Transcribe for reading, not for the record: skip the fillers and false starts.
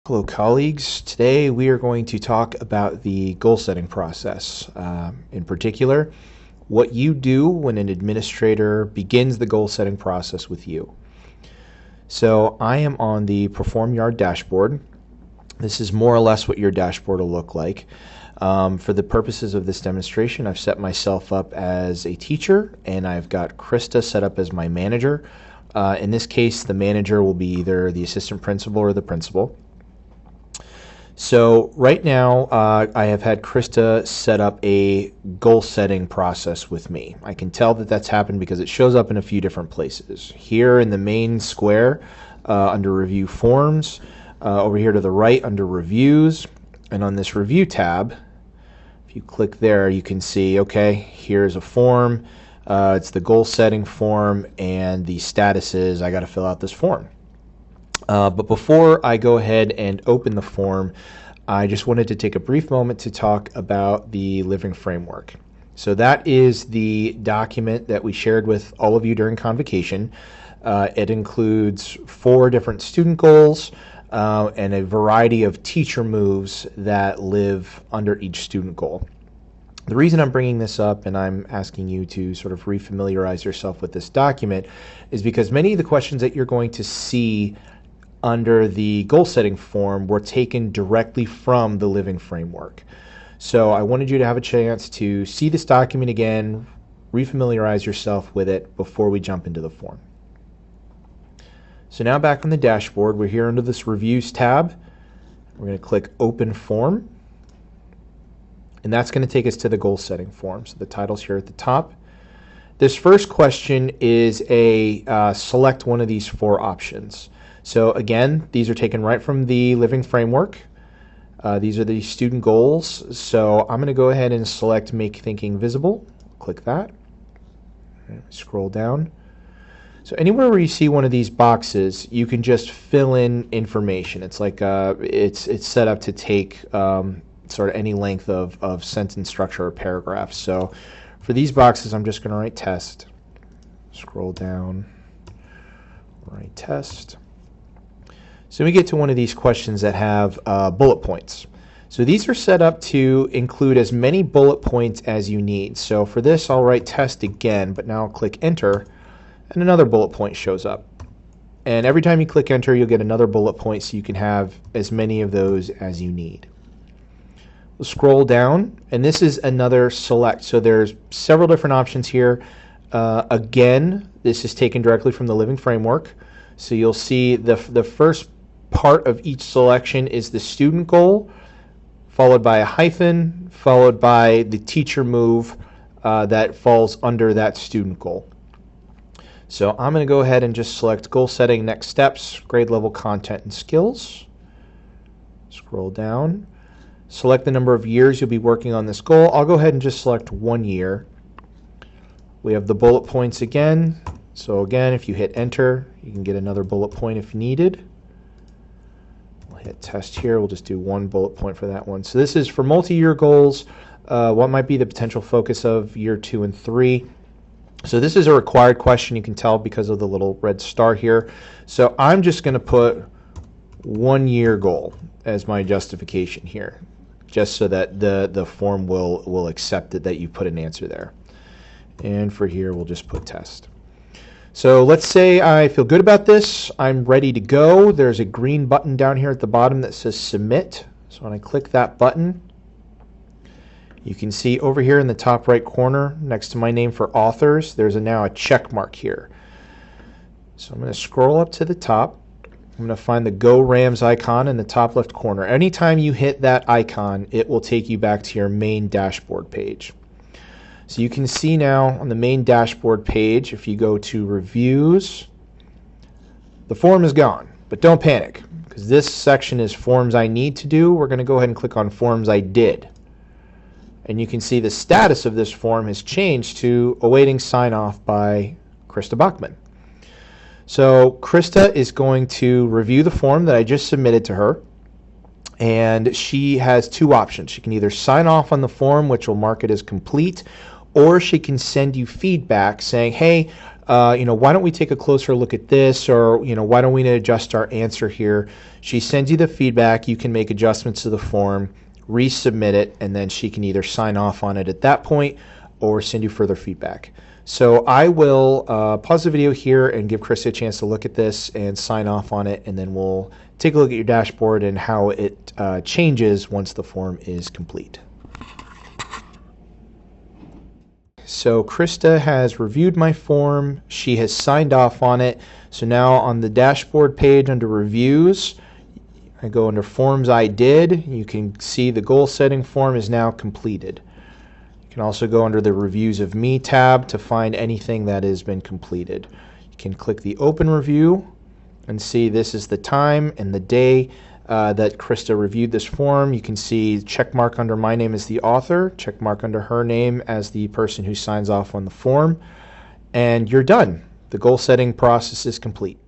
Hello, colleagues. Today we are going to talk about the goal setting process. In particular, what you do when an administrator begins the goal setting process with you. So I am on the Perform Yard dashboard. This is more or less what your dashboard will look like. For the purposes of this demonstration, I've set myself up as a teacher, and I've got Krista set up as my manager. In this case, the manager will be either the assistant principal or the principal. So right now, I have had Krista set up a goal setting process with me. I can tell that that's happened because it shows up in a few different places. Here in the main square under Review Forms, over here to the right under Reviews, and on this Review tab, if you click there, you can see, okay, here's a form. It's the goal setting form, and the status is I got to fill out this form. But before I go ahead and open the form, I just wanted to take a brief moment to talk about the Living Framework. So that is the document that we shared with all of you during convocation. It includes 4 different student goals and a variety of teacher moves that live under each student goal. The reason I'm bringing this up and I'm asking you to sort of refamiliarize yourself with this document is because many of the questions that you're going to see under the goal setting form were taken directly from the Living Framework. So I wanted you to have a chance to see this document again, refamiliarize yourself with it before we jump into the form. So now back on the dashboard, we're here under this Reviews tab. We're going to click Open Form, and that's going to take us to the goal setting form. So the title's here at the top. This first question is a select one of these 4 options. So again, these are taken right from the Living Framework. These are the student goals. So I'm going to go ahead and select Make Thinking Visible. Click that. Scroll down. So anywhere where you see one of these boxes, you can just fill in information. It's like it's set up to take sort of any length of sentence structure or paragraph. So for these boxes, I'm just going to write test. Scroll down. Write test. So we get to one of these questions that have bullet points. So these are set up to include as many bullet points as you need. So for this, I'll write test again, but now I'll click enter, and another bullet point shows up. And every time you click enter, you'll get another bullet point so you can have as many of those as you need. We'll scroll down, and this is another select. So there's several different options here. Again, this is taken directly from the Living Framework. So you'll see the first part of each selection is the student goal, followed by a hyphen, followed by the teacher move that falls under that student goal. So I'm going to go ahead and just select goal setting, next steps, grade level content and skills. Scroll down. Select the number of years you'll be working on this goal. I'll go ahead and just select 1 year. We have the bullet points again. So again, if you hit enter, you can get another bullet point if needed. We'll hit test here. We'll just do 1 bullet point for that one. So this is for multi-year goals. What might be the potential focus of year 2 and 3? So this is a required question. You can tell because of the little red star here. So I'm just going to put 1 year goal as my justification here, just so that the form will accept it that you put an answer there. And for here, we'll just put test. So let's say I feel good about this. I'm ready to go. There's a green button down here at the bottom that says submit. So when I click that button, you can see over here in the top right corner next to my name for authors, there's now a check mark here. So I'm going to scroll up to the top. I'm going to find the Go Rams icon in the top left corner. Anytime you hit that icon, it will take you back to your main dashboard page. So you can see now on the main dashboard page, if you go to Reviews, the form is gone. But don't panic, because this section is Forms I Need to Do. We're going to go ahead and click on Forms I Did. And you can see the status of this form has changed to awaiting sign-off by Krista Bachman. So Krista is going to review the form that I just submitted to her. And she has 2 options. She can either sign off on the form, which will mark it as complete, or she can send you feedback saying, hey, why don't we take a closer look at this, or, why don't we adjust our answer here? She sends you the feedback. You can make adjustments to the form, resubmit it, and then she can either sign off on it at that point or send you further feedback. So I will pause the video here and give Krista a chance to look at this and sign off on it, and then we'll take a look at your dashboard and how it changes once the form is complete. So Krista has reviewed my form. She has signed off on it. So now on the dashboard page under reviews, I go under forms I did. You can see the goal setting form is now completed. You can also go under the reviews of me tab to find anything that has been completed. You can click the open review and see this is the time and the day that Krista reviewed this form. You can see check mark under my name as the author, check mark under her name as the person who signs off on the form, and you're done. The goal setting process is complete.